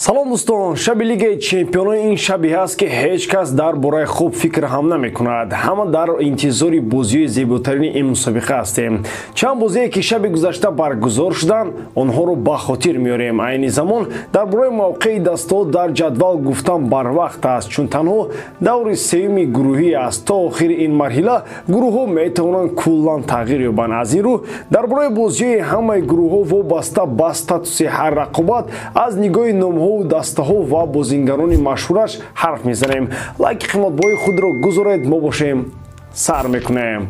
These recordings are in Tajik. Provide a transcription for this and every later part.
салом дӯстон, шаби лигаи чемпионон ин шабе ҳаст ки ҳеҷ кас дар бораи хуб фикр ҳам намекунад. Ҳама дар интизори бозиҳои зеботарини ин мусобиқа ҳастем. Чанд бозие ки шаби гузашта баргузор шуданд, онҳоро ба хотир меорем. Айни замон дар бораи мавқеи дастҳо дар ҷадвал гуфтан барвақт аст, чун танҳо даври сеюми гурӯҳӣ аст. То охири ин марҳила гурӯҳҳо метавонанд куллан тағйир ёбанд. Аз ин рӯ дар бораи бозиҳои ҳамаи гурӯҳҳо вобаста ба статуси ҳар рақобат аз нигоҳи номҳо дастаҳо ва бозингарони машҳураш ҳарф мезанем. лайки қиматбоҳои худро гузоред, мо бошем сар мекунем.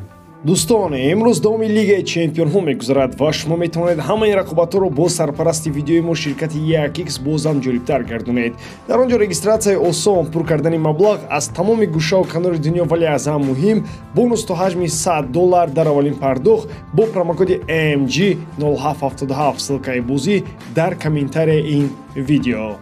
дӯстон, имрӯз давоми лигаи чемпионҳо мегузарад ва шумо метавонед ҳамаи рақобатҳоро бо сарпарасти видеои мо ширкати Yakix бозам ҷолибтар гардонед. Дар он ҷо регистратсияи осон, пур кардани маблағ аз тамоми гӯшаву канори дунё, вале аз ҳам муҳим, бонус то ҳаҷми $100 дар аввалин пардохт бо промокоди AMG 0777 ссилкаи бозӣ дар комментарияи ин видео.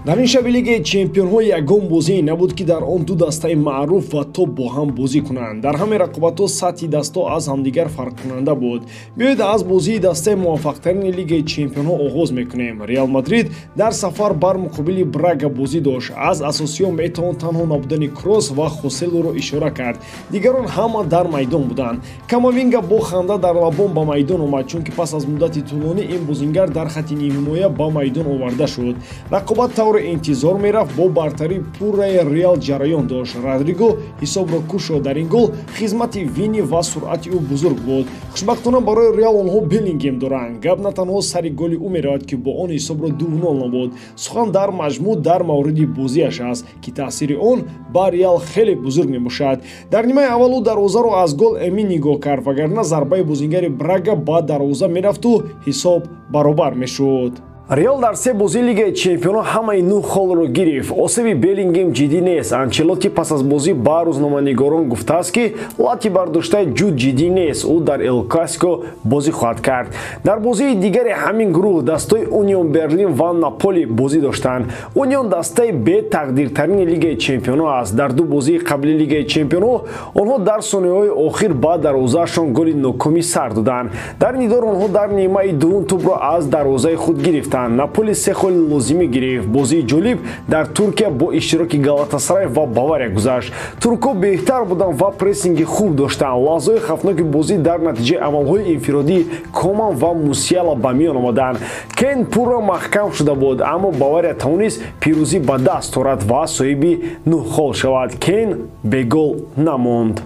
дар ин шаби лигаи чемпионҳо ягон бозие набуд ки дар он ду дастаи маъруф ва топ бо ҳам бозӣ кунанд. дар ҳамаи рақобатҳо сатҳи дастҳо аз ҳамдигар фарқкунанда буд. биёед аз бозии дастаи муваффақтарини лигаи чемпионҳо оғоз мекунем. Реал Мадрид дар сафар бар муқобили Брага бозӣ дошт. аз асосиён метавон танҳо набудани Крос ва Хоселуро ишора кард. дигарон ҳама дар майдон буданд. Камавинга бо ханда дар лабон ба майдон омад, чунки пас аз муддати тӯлонӣ ин бозингар дар хатти нимҳимоя ба майдон оварда шуд. рақобат интизор мерафт, бо бартари пурраи Реал ҷараён дошт. Родриго ҳисобро кушод. дар ин гол хизмати Вини ва суръати ӯ бузург буд. хушбахтона барои Реал онҳо Беллингем доранд. гап на танҳо сари голи ӯ меравад ки бо он ҳисобро 2-0 набуд. сухан дар маҷмӯъ дар мавриди бозиаш аст ки таъсири он ба Реал хеле бузург мебошад. дар нимаи аввал ӯ дарвозаро аз гол Эмин нигоҳ кард, вагарна зарбаи бозингари Брага ба дарвоза мерафту ҳисоб баробар мешуд. Реал дар се бозии лигаи чемпионҳо ҳамаи 9 холро гирифт. осеби Беллингем ҷиддӣ нест. Анчелоти пас аз бозӣ ба рӯзноманигорон гуфтааст ки лати бардоштаи ҷуд ҷиддӣ нест. ӯ дар Эл Классико бозӣ хоҳад кард. дар бозии дигари ҳамин гурӯҳ дастаи Унион Берлин ва Наполи бозӣ доштанд. Унион дастаи бетақдиртарини лигаи чемпионҳо аст. дар ду бозии қаблии лигаи чемпионҳо онҳо дар сониҳаҳои охир ба дарвозаашон голи нокумӣ сар доданд. дар нидор онҳо дар нимаи дуввум тӯбро аз дарвозаи худ гирифтанд. Наполи се холи лозимӣ гирифт. бозии ҷолиб дар Туркия бо иштироки Галатасарай ва Бавария гузашт. туркҳо беҳтар буданд ва прессинги хуб доштанд. лаҳзаҳои хафноки бозӣ дар натиҷаи амалҳои инфиродӣ Коман ва Мусиала ба миён омаданд. Кен пурра маҳкам шуда буд, аммо Бавария тавонист пирӯзӣ ба даст орад ва соҳиби 9 хол шавад. Кен бегол намонд.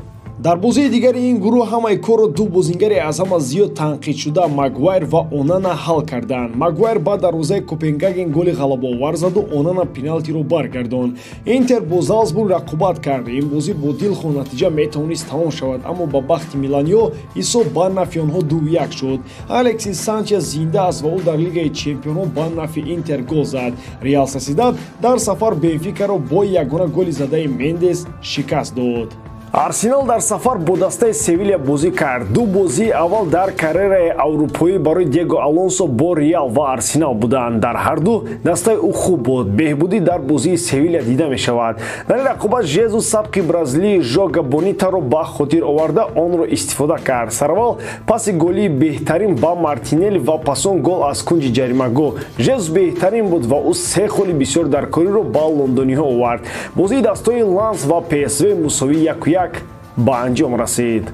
дар бозии дигари ин гурӯҳ ҳамаи корро ду бозингари аз ҳама зиёд танқидшуда Магуайр ва Онана ҳал карданд. Магуайр ба дарвозаи Копенгаген голи ғалабаовар заду Онана пеналтиро баргардонд. Интер бо Залсбург рақобат кард. ин бозӣ бо дилхо натиҷа метавонист тамом шавад, аммо ба бахти миланиҳо ҳисоб ба нафи онҳо 2-1 шуд. Алексис Санчес зинда аст ва ӯ дар лигаи чемпионҳо ба нафи Интер гол зад. Реал Сосидад дар сафар Бенфикаро бо ягона голи задаи Мендес шикаст дод. Арсенал дар сафар бо дастаи Севилья бозӣ кард. ду бозии аввал дар карьераи аврупоӣ барои Диего Алонсо бо Реал ва Арсенал буданд. дар ҳар ду дастаи ӯ хуб буд. беҳбудӣ дар бозии Севилья дида мешавад. дар ин рақобат Жезус сабқи бразилии Жога Бонитаро ба хотир оварда онро истифода кард. сараввал паси голии беҳтарин ба Мартинелли ва пасон гол аз кунҷи ҷаримагоҳ. Жезус беҳтарин буд ва ӯ се холи бисёр даркориро ба лондониҳо овард. бозии дастаҳои Ланс ва ПСВ мусовӣ 1-1 ба анҷом расид.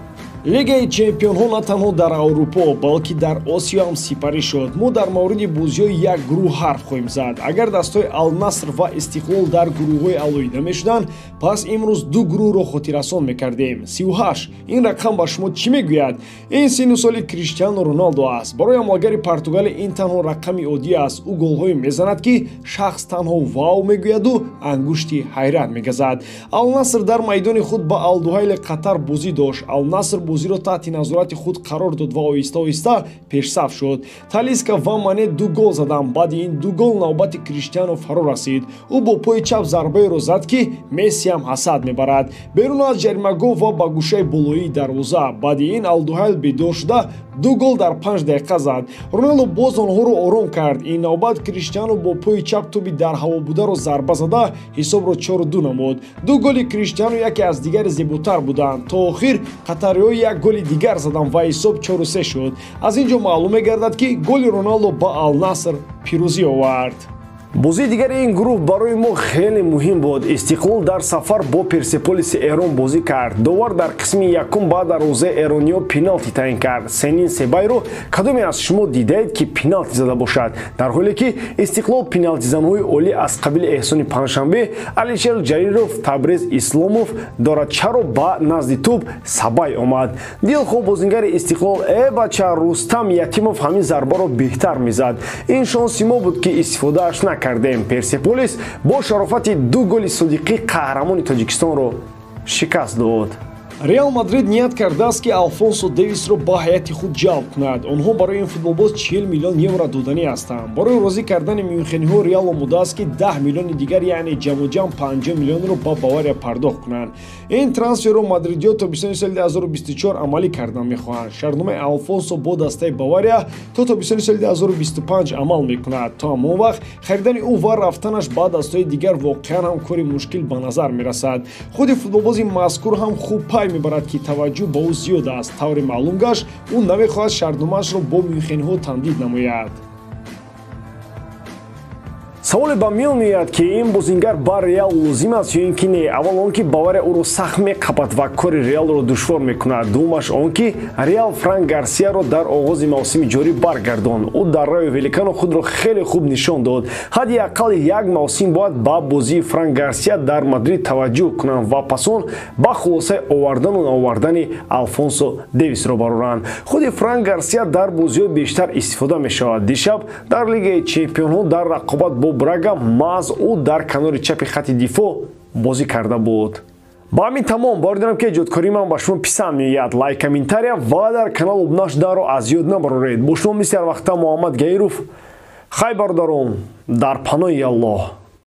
лигаи чемпионҳо на танҳо дар аврупо, балки дар осиё ҳам сипарӣ шуд. мо дар мавриди бозиҳои як гурӯҳ ҳарф хоҳем зад. агар дастаҳои Ал-Наср ва Истиқлол дар гурӯҳҳои алоҳида мешуданд, пас имрӯз ду гурӯҳро хотиррасон мекардем. 38 ин рақам ба шумо чӣ мегӯяд? ин сину соли Криштиану Роналдо аст. барои ҳамлагари Португалия ин танҳо рақами оддӣ аст. ӯ голҳое мезанад ки шахс танҳо вау мегӯяду ангушти ҳайрат мегазад. Ал-Наср дар майдони худ ба Ал-Дуҳайли Қатар бозӣ дошт. Ал-Наср бозиро таҳти назорати худ қарор дод ва оҳиста-оҳиста пешсаф шуд. Талиска ва Мане ду гол заданд. баъди ин ду гол навбати Криштиану фаро расид. ӯ бо пои чап зарбаеро зад ки Месси ҳам ҳасад мебарад. берун аз ҷаримагоҳ ва ба гӯшаи болоии дарвоза. баъди ин Ал-Дуҳайл бедор шуда ду гол дар 5 дақиқа зад. Роналдо боз онҳоро ором кард. ин навбат Криштиану бо пои чап тоби дар ҳаво бударо зарба зада ҳисобро 4-2 намуд. ду голи Криштиану яке аз дигари зеботар буданд. то охир қатариҳо як голи дигар заданд ва ҳисоб 4-3 шуд. Аз ин ҷо маълум мегардад ки голи Роналдо ба Ал-Наср пирӯзӣ овард. бозии дигари ин гурӯҳ барои мо хеле муҳим буд. Истиқлол дар сафар бо Персеполиси Эрон бозӣ кард. Довар дар қисми якум баъд дар рӯзаи эрониё пеналти таъин кард. Сенин Себайро кадоме аз шумо дидаед ки пеналти зада бошад? Дар ҳоле ки Истиқлол пеналтизанҳои олӣ аз қабили Эҳсони Панҷшанбе, Алишер Ҷалилов, Табриз Исломов дорад. Чаро ба назди тӯб Сабай омад. Дилхоҳ бозингари Истиқлол бача Рустам Ятимов ҳамин зарбаро беҳтар мезад. Ин шонси мо буд ки истифодааш накардем. Персеполис бо шарофати 2 голи Содиқӣ қаҳрамони Тоҷикистонро шикаст дод. Реал Мадрид ният кардааст ки Алфонсо Девисро ба ҳайати худ ҷалб кунад. Онҳо барои ин футболбоз 40 миллион евро доданӣ ҳастанд. Барои розӣ кардани мюнхениҳо Реал омодааст ки 10 миллиони дигар, яъне ҷамъоҷамъ 50 миллионро ба Бавария пардохт кунанд. Ин трансферро мадридиё тобистони соли 2024 амалӣ кардан мехоҳанд. Шартномаи Алфонсо бо дастаи Бавария то тобистони соли 2025 амал мекунад. То ҳамон вақт харидани ӯ ва рафтанаш ба дастаи дигар воқеан ҳам кори мушкил ба назар мерасад. Худи футболбози мазкур ҳам хуб пай мебарад ки таваҷҷӯҳ ба ӯ зиёд аст. Тавре маълум гашт, ӯ намехоҳад шартномаашро бо мюнхениҳо тамдид намояд. саволе ба миён меояд ки ин бозингар ба Реал лозим аст ё ин ки не. Аввал он ки Бавария ӯро сахт меқапад ва кори Реалро душвор мекунад. дуввумаш он ки Реал Франк Гарсияро дар оғози мавсими ҷорӣ баргардон. ӯ дар Райо Великано худро хеле хуб нишон дод. ҳадди аққал як мавсим бояд ба бозии Франк Гарсия дар Мадрид таваҷҷӯҳ кунанд ва пас он ба хулосаи овардану навардани Алфонсо Девисро бароранд. худи Франк Гарсия дар бозиҳои бештар истифода мешавад. дишаб дар Лигаи Чемпионҳо дар рақобат бо Брага маҳз ӯ дар канори чапи хатти дифоъ бозӣ карда буд. ба ҳамин тамом боридам ки эҷодкории ман ба шумо писанд меояд. лайк, комментария ва дар канал обунаш даро аз ёд набароред. бо шумо мисли ҳар вақта Муҳаммад Гаиров. хай бародарон, дар паноҳи Аллоҳ.